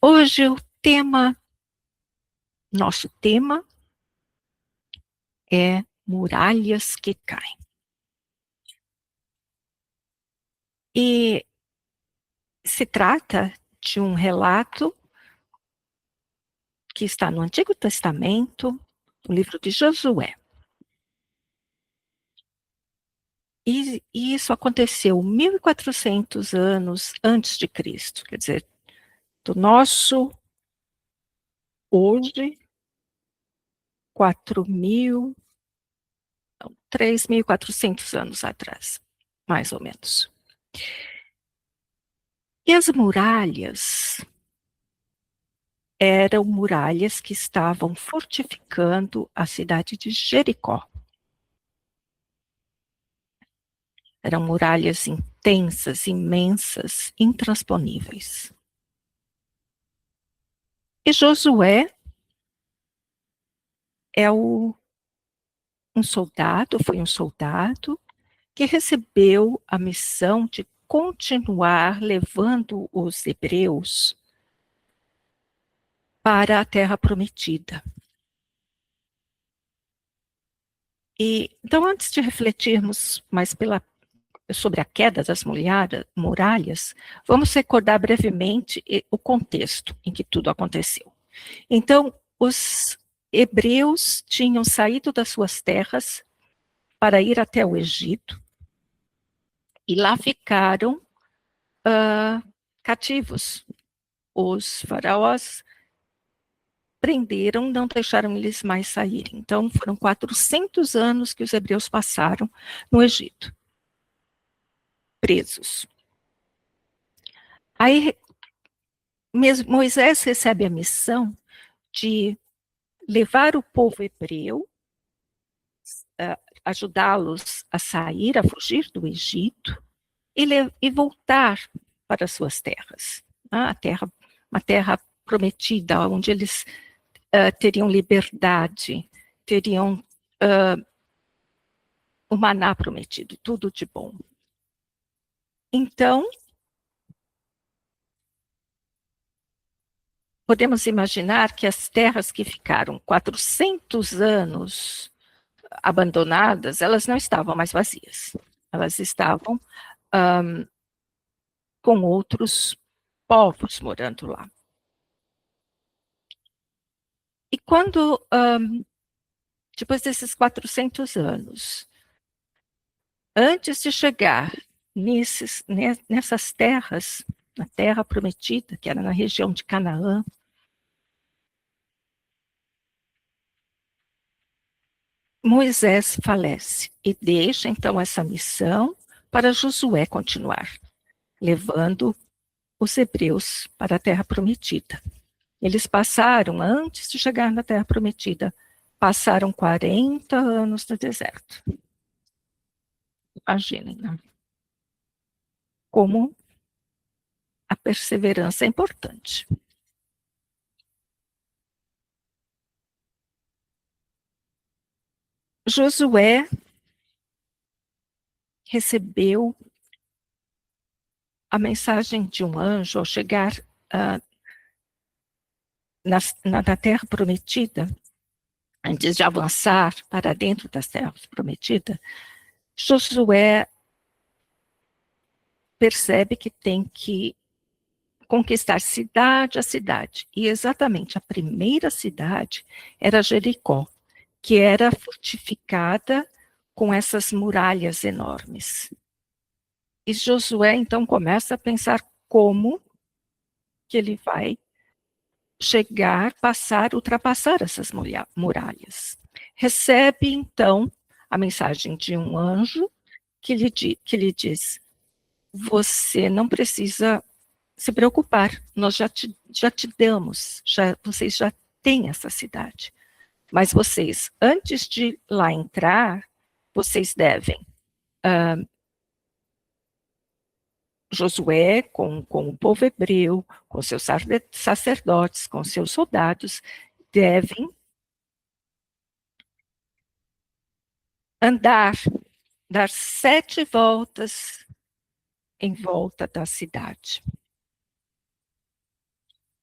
Hoje nosso tema é muralhas que caem. E se trata de um relato que está no Antigo Testamento, no livro de Josué. E isso aconteceu 1400 anos antes de Cristo, quer dizer, do nosso hoje, 4.000, 3.400 anos atrás, mais ou menos. E as muralhas eram muralhas que estavam fortificando a cidade de Jericó. Eram muralhas intensas, imensas, intransponíveis. E Josué foi um soldado que recebeu a missão de continuar levando os hebreus para a terra prometida. Então, antes de refletirmos mais sobre a queda das muralhas, vamos recordar brevemente o contexto em que tudo aconteceu. Então, os hebreus tinham saído das suas terras para ir até o Egito, e lá ficaram cativos. Os faraós prenderam, não deixaram eles mais saírem. Então, foram 400 anos que os hebreus passaram no Egito, presos. Aí, Moisés recebe a missão de levar o povo hebreu, ajudá-los a sair, a fugir do Egito, e voltar para suas terras. Uma terra prometida, onde eles teriam liberdade, teriam o maná prometido, tudo de bom. Então, podemos imaginar que as terras que ficaram 400 anos abandonadas, elas não estavam mais vazias. Elas estavam com outros povos morando lá. E quando, depois desses 400 anos, antes de chegar nessas terras, na terra prometida, que era na região de Canaã, Moisés falece e deixa então essa missão para Josué continuar, levando os hebreus para a terra prometida. Eles passaram, antes de chegar na terra prometida, passaram 40 anos no deserto. Imaginem, né? Como a perseverança é importante. Josué recebeu a mensagem de um anjo ao chegar na terra prometida. Antes de avançar para dentro das terras prometidas, Josué percebe que tem que conquistar cidade a cidade. E exatamente a primeira cidade era Jericó, que era fortificada com essas muralhas enormes. E Josué, então, começa a pensar como que ele vai ultrapassar essas muralhas. Recebe, então, a mensagem de um anjo que lhe diz: você não precisa se preocupar, nós já te damos, vocês já têm essa cidade. Mas vocês, antes de lá entrar, vocês devem, Josué, com o povo hebreu, com seus sacerdotes, com seus soldados, devem dar 7 voltas em volta da cidade.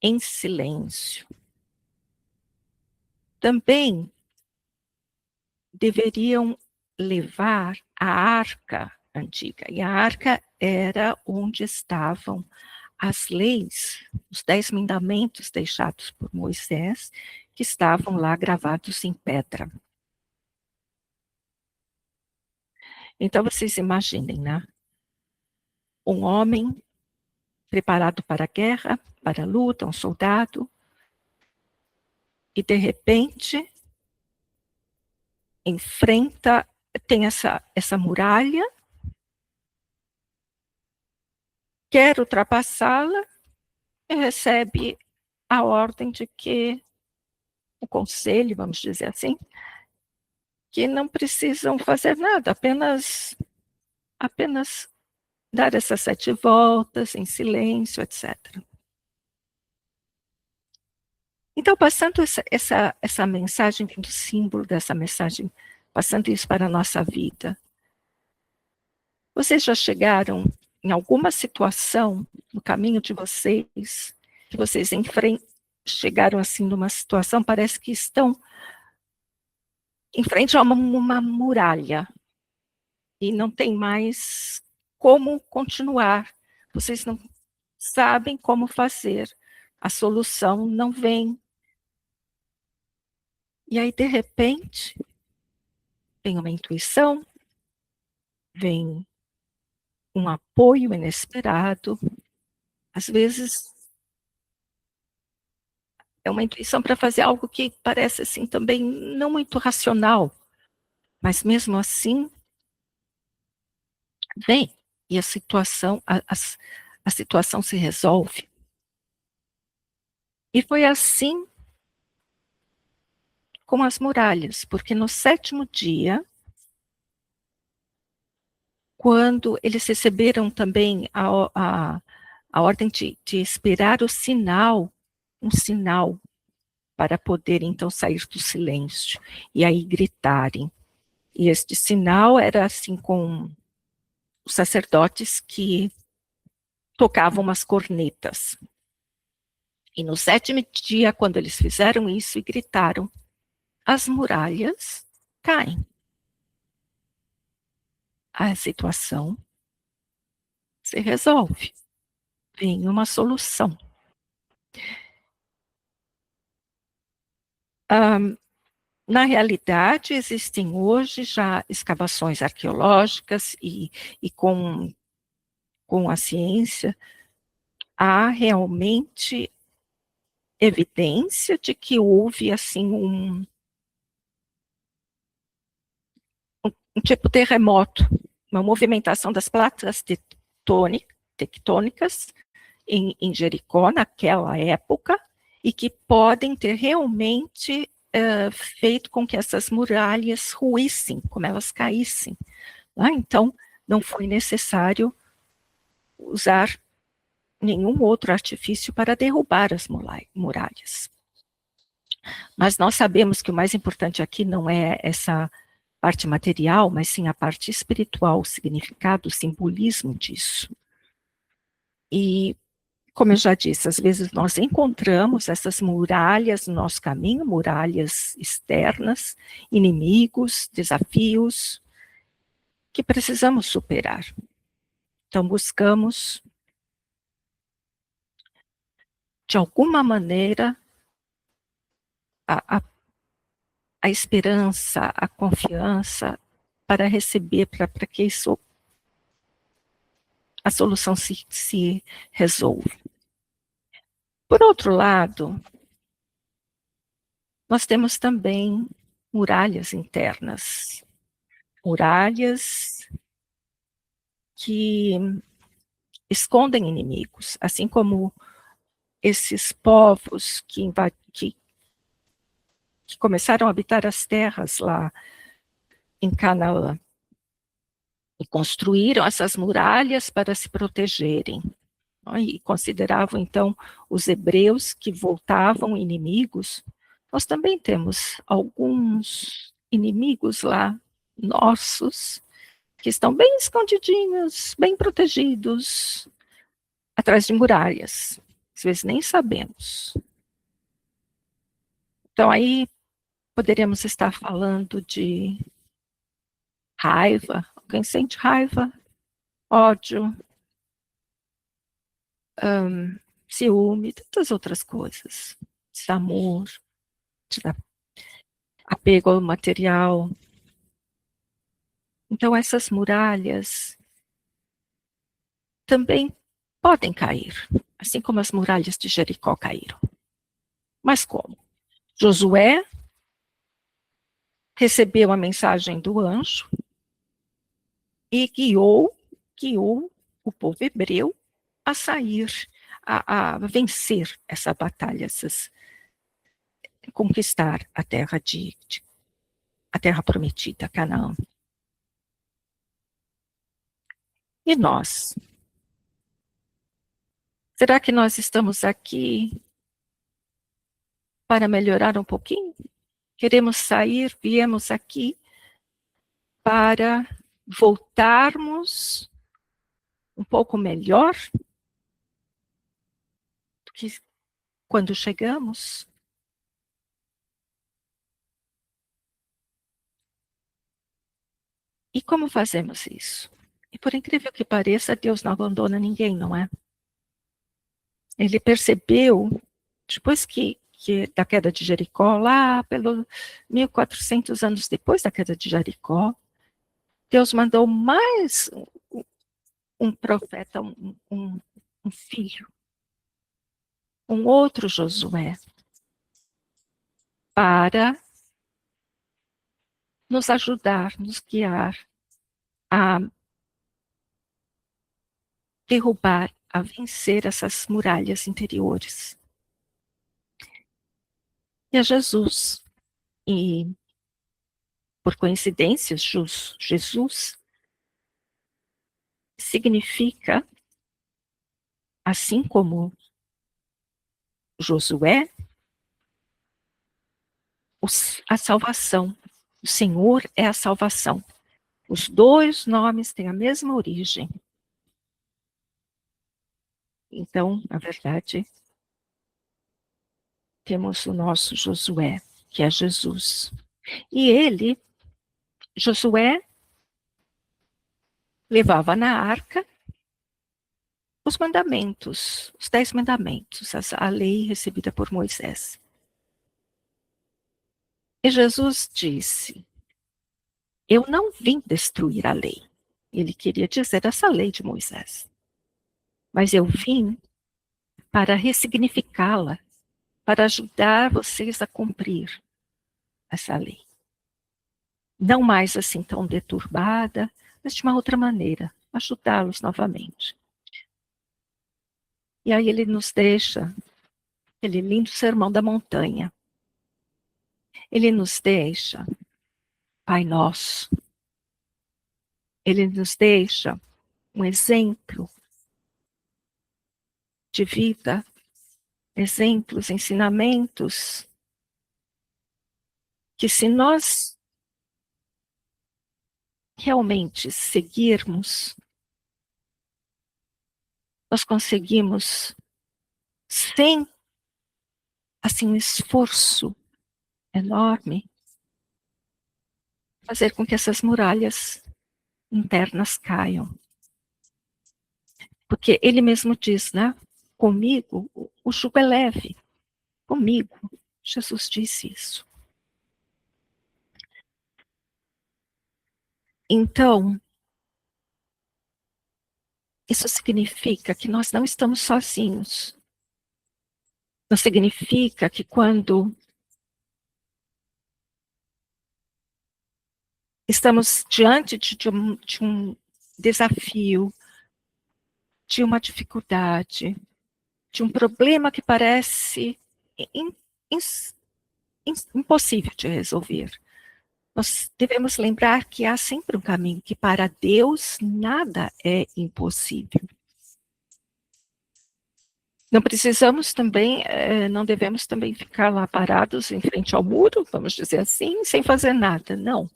em silêncio. Também deveriam levar a arca antiga, e a arca era onde estavam as leis, os 10 mandamentos deixados por Moisés, que estavam lá gravados em pedra. Então, vocês imaginem, né? Um homem preparado para a guerra, para a luta, um soldado, e de repente enfrenta, tem essa muralha, quer ultrapassá-la e recebe a ordem de que, o conselho, vamos dizer assim, que não precisam fazer nada, apenas dar essas 7 voltas em silêncio, etc. Então, passando essa mensagem, do símbolo dessa mensagem, passando isso para a nossa vida, vocês já chegaram em alguma situação no caminho de vocês, que vocês chegaram assim numa situação, parece que estão em frente a uma muralha, e não tem mais como continuar. Vocês não sabem como fazer. A solução não vem. E aí, de repente, vem uma intuição, vem um apoio inesperado. Às vezes, é uma intuição para fazer algo que parece assim também não muito racional, mas mesmo assim, vem. E a situação se resolve. E foi assim com as muralhas, porque no 7º dia, quando eles receberam também a ordem de esperar o sinal, um sinal, para poder então sair do silêncio, e aí gritarem. E este sinal era assim com os sacerdotes que tocavam umas cornetas. E no 7º dia, quando eles fizeram isso e gritaram, as muralhas caem. A situação se resolve. Vem uma solução. Na realidade, existem hoje já escavações arqueológicas e com a ciência, há realmente evidência de que houve assim um tipo de terremoto, uma movimentação das placas tectônicas em Jericó naquela época, e que podem ter realmente feito com que essas muralhas ruíssem, como elas caíssem. Então, não foi necessário usar nenhum outro artifício para derrubar as muralhas. Mas nós sabemos que o mais importante aqui não é essa parte material, mas sim a parte espiritual, o significado, o simbolismo disso. E, como eu já disse, às vezes nós encontramos essas muralhas no nosso caminho, muralhas externas, inimigos, desafios, que precisamos superar. Então, buscamos, de alguma maneira, a esperança, a confiança para receber, para que isso, a solução se resolva. Por outro lado, nós temos também muralhas internas, muralhas que escondem inimigos, assim como esses povos que começaram a habitar as terras lá em Canaã e construíram essas muralhas para se protegerem. E consideravam, então, os hebreus que voltavam inimigos. Nós também temos alguns inimigos lá, nossos, que estão bem escondidinhos, bem protegidos, atrás de muralhas. às vezes nem sabemos. Então, aí poderíamos estar falando de raiva. Alguém sente raiva, ódio, ciúme, tantas outras coisas. Desamor, apego ao material. Então, essas muralhas também podem cair, assim como as muralhas de Jericó caíram. Mas como? Josué recebeu a mensagem do anjo e guiou o povo hebreu a sair, a vencer essa batalha, conquistar a terra a terra prometida, Canaã. E nós? Será que nós estamos aqui para melhorar um pouquinho? Queremos sair, viemos aqui para voltarmos um pouco melhor do que quando chegamos? E como fazemos isso? E por incrível que pareça, Deus não abandona ninguém, não é? Ele percebeu, depois que da queda de Jericó, lá pelo 1400 anos depois da queda de Jericó, Deus mandou mais um profeta, um filho, um outro Josué, para nos ajudar, nos guiar a derrubar, a vencer essas muralhas interiores. E é Jesus. E, por coincidência, Jesus significa, assim como Josué, a salvação. O Senhor é a salvação. Os dois nomes têm a mesma origem. Então, na verdade, temos o nosso Josué, que é Jesus. E ele, Josué, levava na arca os mandamentos, os 10 mandamentos, a lei recebida por Moisés. E Jesus disse: eu não vim destruir a lei. Ele queria dizer essa lei de Moisés. Mas eu vim para ressignificá-la, para ajudar vocês a cumprir essa lei. Não mais assim tão deturbada, mas de uma outra maneira, ajudá-los novamente. E aí ele nos deixa aquele lindo sermão da montanha. Ele nos deixa Pai Nosso. Ele nos deixa um exemplo de vida, exemplos, ensinamentos, que se nós realmente seguirmos, nós conseguimos, sem assim, um esforço enorme, fazer com que essas muralhas internas caiam. Porque ele mesmo diz, né? Comigo, o jugo é leve. Comigo. Jesus disse isso. Então, isso significa que nós não estamos sozinhos. Não significa que quando estamos diante de um desafio, de uma dificuldade, de um problema que parece impossível de resolver. Nós devemos lembrar que há sempre um caminho, que para Deus nada é impossível. Não precisamos também, não devemos também ficar lá parados em frente ao muro, vamos dizer assim, sem fazer nada. Não.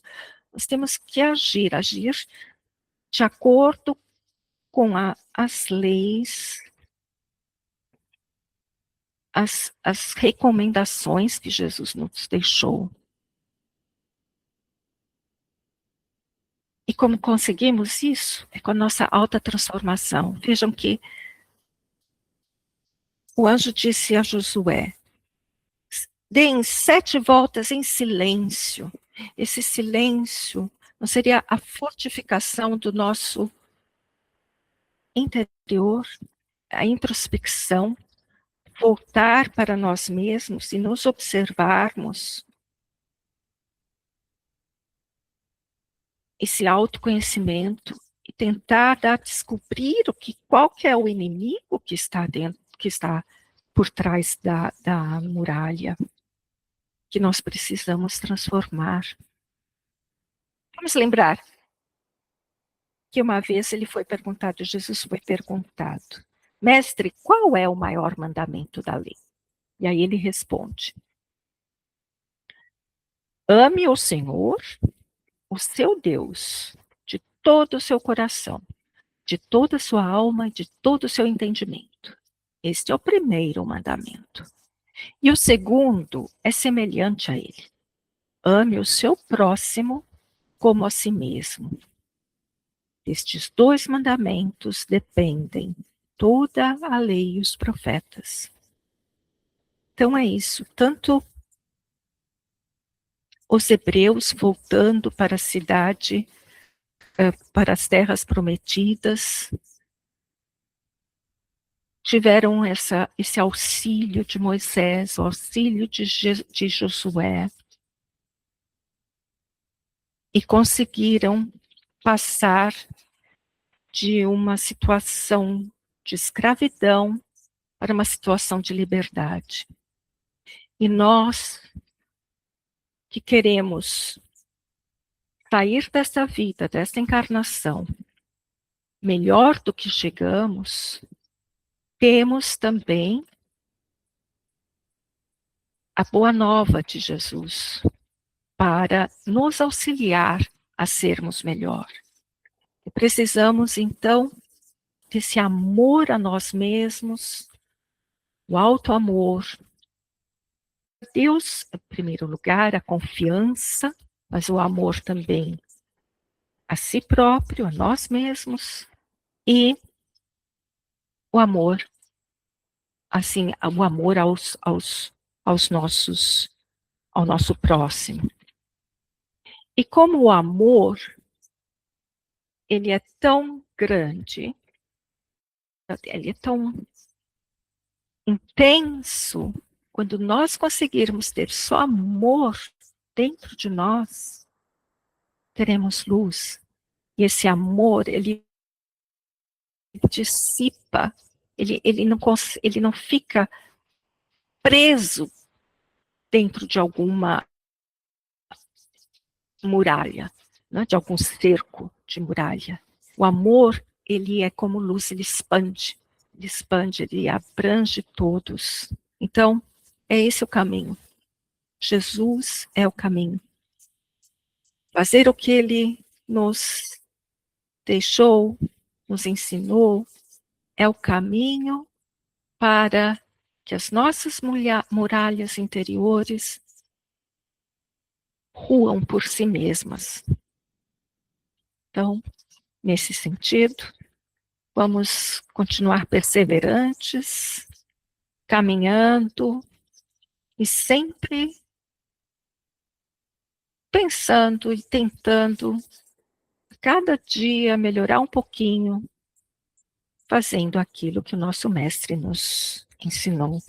Nós temos que agir de acordo com as leis as recomendações que Jesus nos deixou. E como conseguimos isso? É com a nossa alta transformação. Vejam que o anjo disse a Josué: deem 7 voltas em silêncio. Esse silêncio não seria a fortificação do nosso interior, a introspecção, voltar para nós mesmos e nos observarmos. Esse autoconhecimento e tentar descobrir qual que é o inimigo que está dentro, que está por trás da muralha, que nós precisamos transformar. Vamos lembrar que uma vez Jesus foi perguntado: mestre, qual é o maior mandamento da lei? E aí ele responde: ame o Senhor, o seu Deus, de todo o seu coração, de toda a sua alma, de todo o seu entendimento. Este é o primeiro mandamento. E o segundo é semelhante a ele: ame o seu próximo como a si mesmo. Estes 2 mandamentos dependem toda a lei e os profetas. Então é isso, tanto os hebreus voltando para a cidade, para as terras prometidas, tiveram esse auxílio de Moisés, o auxílio de Josué, e conseguiram passar de uma situação de escravidão para uma situação de liberdade. E nós que queremos sair dessa vida, dessa encarnação, melhor do que chegamos, temos também a boa nova de Jesus para nos auxiliar a sermos melhor. E precisamos, então, desse amor a nós mesmos, o auto-amor. Deus, em primeiro lugar, a confiança, mas o amor também a si próprio, a nós mesmos, e o amor, assim, o amor aos nossos, ao nosso próximo. E como o amor, ele é tão grande, ele é tão intenso, quando nós conseguirmos ter só amor dentro de nós, teremos luz. E esse amor, ele dissipa, ele não fica preso dentro de alguma muralha, né, de algum cerco de muralha. O amor, ele é como luz, ele expande, ele abrange todos. Então, é esse o caminho. Jesus é o caminho. Fazer o que ele nos deixou, nos ensinou, é o caminho para que as nossas muralhas interiores ruam por si mesmas. Então, nesse sentido, vamos continuar perseverantes, caminhando e sempre pensando e tentando cada dia melhorar um pouquinho, fazendo aquilo que o nosso mestre nos ensinou.